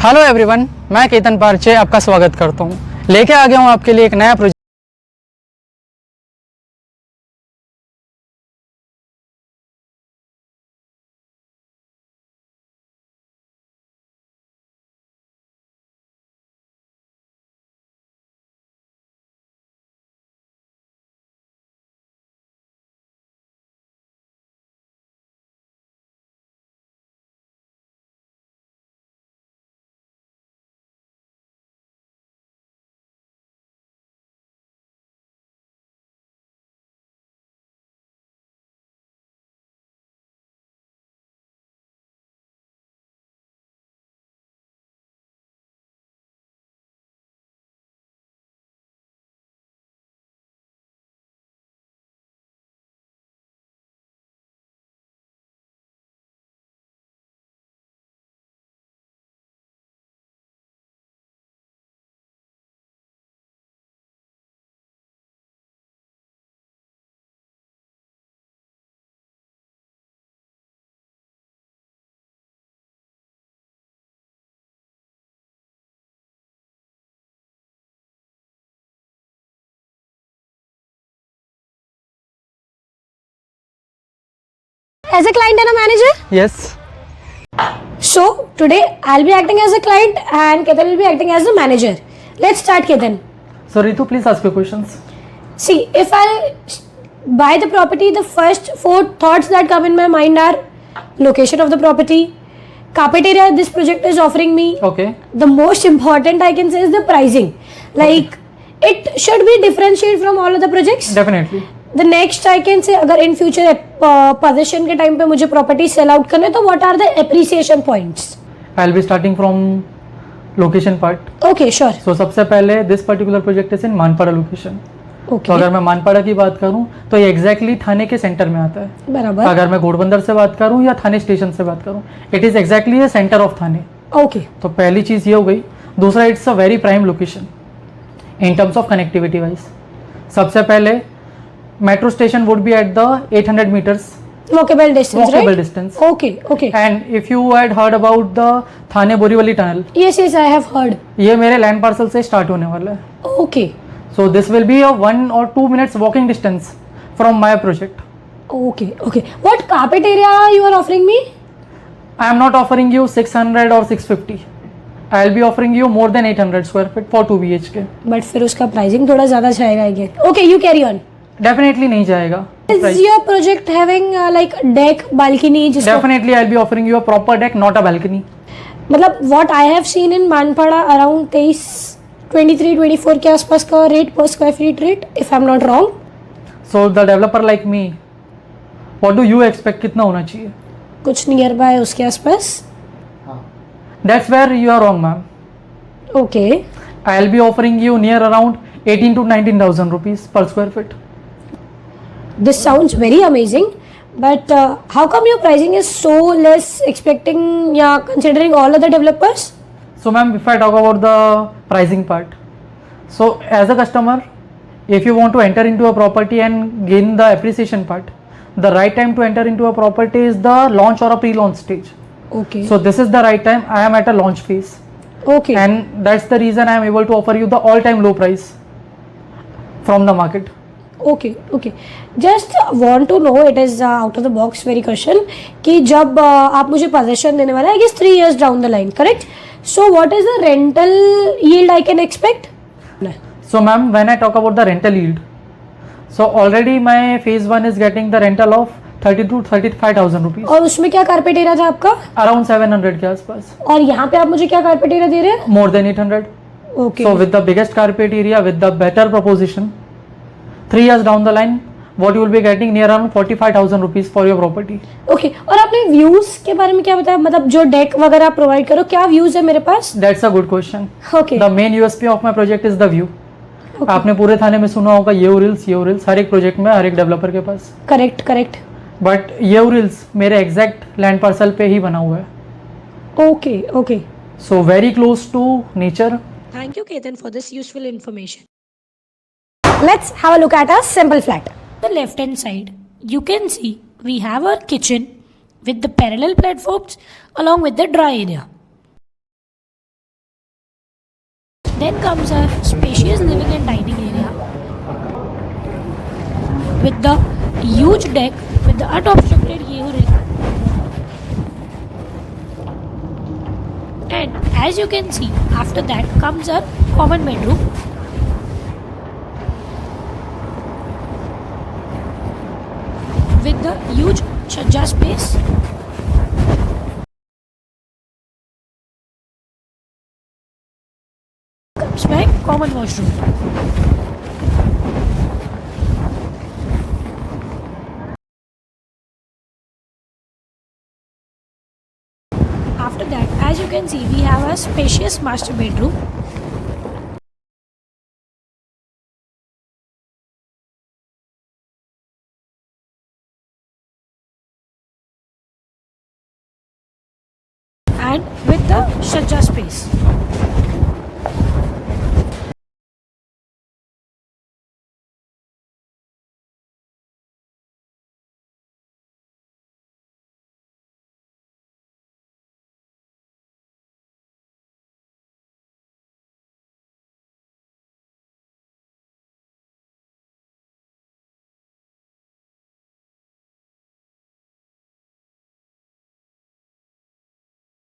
Hello everyone, मैं केतन पारचे आपका स्वागत करता हूँ। लेके आ गया हूँ आपके लिए एक नया project. As a client and a manager? Yes. So, today I'll be acting as a client and Ketan will be acting as the manager. Let's start, Ketan. So Ritu, please ask your questions. See, if I buy the property, the first 4 thoughts that come in my mind are location of the property, carpet area this project is offering me. Okay. The most important I can say is the pricing. Like, it should be differentiated from all other projects. Definitely. The next I can say, अगर in future possession के time पे मुझे property sell out करना है तो what are the appreciation points? I'll be starting from location part. Okay, sure. So सबसे पहले this particular project is in Manpada location. Okay. तो अगर मैं मानपाड़ा की बात करूं तो ये एग्जैक्टली थाने के सेंटर में आता है। बराबर। अगर मैं घोड़बंदर से बात करूं या थाने स्टेशन से बात करूं, it is exactly the centre of Thane. Okay. तो पहली चीज ये हो गई। दूसरा, it's a very prime location in terms of connectivity wise. सबसे पहले metro station would be at the 800 meters walkable distance, walkable right? distance. Okay. And if you had heard about the Thane Borivali tunnel, Yes, I have heard. ये मेरे land parcel से start होने वाला है। Okay. So this will be a 1 or 2 minutes walking distance from my project. Okay. What carpet area you are offering me? I am not offering you 600 or 650. I will be offering you more than 800 square feet for 2 BHK. But फिर उसका pricing थोड़ा ज़्यादा जाएगा I guess. Okay, you carry on. Definitely नहीं जाएगा। Is your project having like deck, balcony? Definitely I will be offering you a proper deck, not a balcony. मतलब what I have seen in Manpada around 23-24 के आसपास का rate पर square feet rate, if I'm not wrong. So the developer like me, what do you expect कितना होना चाहिए? कुछ near by उसके आसपास. That's where you are wrong, ma'am. Okay. I'll be offering you near around 18 to 19,000 rupees per square feet. This sounds very amazing, but how come your pricing is so less expecting, considering all other developers? So ma'am, if I talk about the pricing part, so as a customer, if you want to enter into a property and gain the appreciation part, the right time to enter into a property is the launch or a pre-launch stage. Okay. So this is the right time. I am at a launch phase. Okay. And that's the reason I am able to offer you the all-time low price from the market. Okay. Just want to know, it is out of the box very question कि जब आप मुझे possession देने वाला है, I guess 3 years down the line, correct? So what is the rental yield I can expect? So ma'am, when I talk about the rental yield, so already my phase 1 is getting the rental of 30 to 35,000 rupees. और उसमें क्या carpet area था आपका? Around 700 के आसपास. और यहाँ पे आप मुझे क्या कारपेट एरिया दे रहे हैं? More than 800. Okay. So with the biggest carpet area, with the better proposition, 3 years down the line, what you will be getting near around 45,000 rupees for your property. Okay. और आपने views के बारे में क्या बताया? मतलब जो डेक वगैरह प्रोवाइड करो, क्या व्यूज है मेरे पास? That's a good question. Okay. The main USP of my project is the view. Okay. आपने पूरे थाने में सुना होगा ये रिल्स हर एक प्रोजेक्ट में, हर एक डेवलपर के पास. करेक्ट. बट ये रिल्स मेरे एग्जैक्ट लैंड पार्सल पे ही बना हुआ है. Okay. So very close to nature. Thank you, Ketan, for this useful information. Let's have a look at our sample flat. The left hand side, you can see we have our kitchen with the parallel platforms along with the dry area. Then comes our spacious living and dining area with the huge deck with the unobstructed view. And as you can see, after that comes our common bedroom with the huge Shajja space. Comes my common washroom. After that, as you can see, we have a spacious master bedroom and with the Shajja space.